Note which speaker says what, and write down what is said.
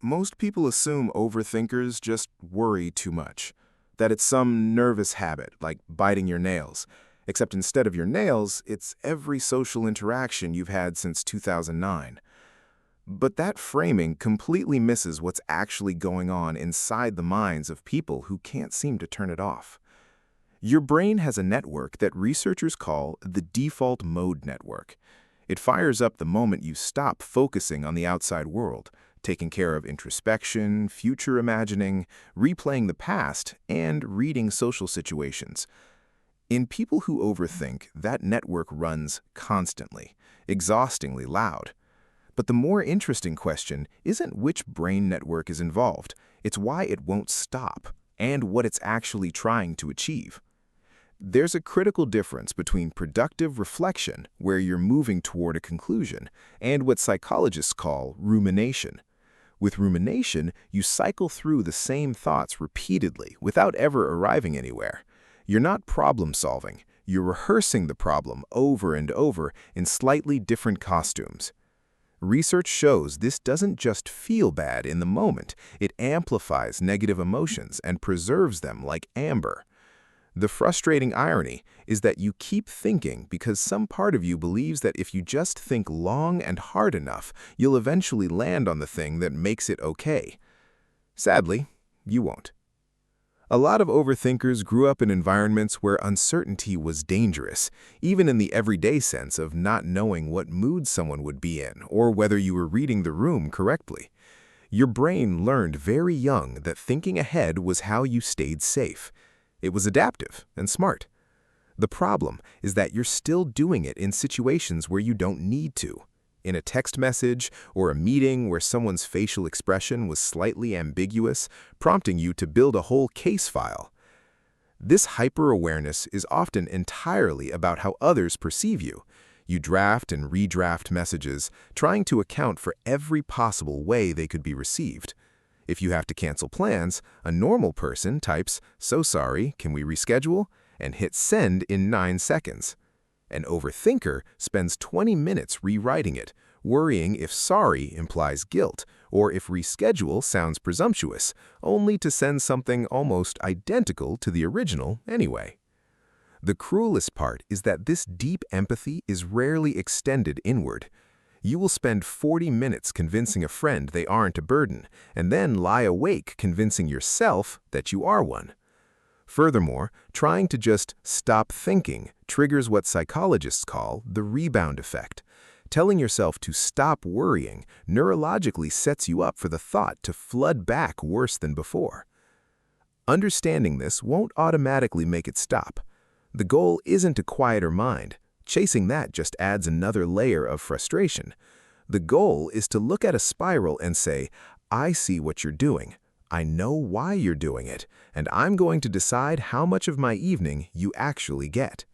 Speaker 1: Most people assume overthinkers just worry too much, that it's some nervous habit, like biting your nails. Except instead of your nails, it's every social interaction you've had since 2009. But that framing completely misses what's actually going on inside the minds of people who can't seem to turn it off. Your brain has a network that researchers call the default mode network. It fires up the moment you stop focusing on the outside world, taking care of introspection, future imagining, replaying the past, and reading social situations. In people who overthink, that network runs constantly, exhaustingly loud. But the more interesting question isn't which brain network is involved, it's why it won't stop, and what it's actually trying to achieve. There's a critical difference between productive reflection, where you're moving toward a conclusion, and what psychologists call rumination. With rumination, you cycle through the same thoughts repeatedly without ever arriving anywhere. You're not problem solving, you're rehearsing the problem over and over in slightly different costumes. Research shows this doesn't just feel bad in the moment, it amplifies negative emotions and preserves them like amber. The frustrating irony is that you keep thinking because some part of you believes that if you just think long and hard enough, you'll eventually land on the thing that makes it okay. Sadly, you won't. A lot of overthinkers grew up in environments where uncertainty was dangerous, even in the everyday sense of not knowing what mood someone would be in or whether you were reading the room correctly. Your brain learned very young that thinking ahead was how you stayed safe. It was adaptive and smart. The problem is that you're still doing it in situations where you don't need to. In a text message or a meeting where someone's facial expression was slightly ambiguous, prompting you to build a whole case file. This hyper-awareness is often entirely about how others perceive you. You draft and redraft messages, trying to account for every possible way they could be received. If you have to cancel plans, a normal person types, "So sorry, can we reschedule?" and hits send in 9 seconds. An overthinker spends 20 minutes rewriting it, worrying if sorry implies guilt or if reschedule sounds presumptuous, only to send something almost identical to the original anyway. The cruelest part is that this deep empathy is rarely extended inward. You will spend 40 minutes convincing a friend they aren't a burden, and then lie awake convincing yourself that you are one. Furthermore, trying to just stop thinking triggers what psychologists call the rebound effect. Telling yourself to stop worrying neurologically sets you up for the thought to flood back worse than before. Understanding this won't automatically make it stop. The goal isn't a quieter mind. Chasing that just adds another layer of frustration. The goal is to look at a spiral and say, I see what you're doing. I know why you're doing it, and I'm going to decide how much of my evening you actually get.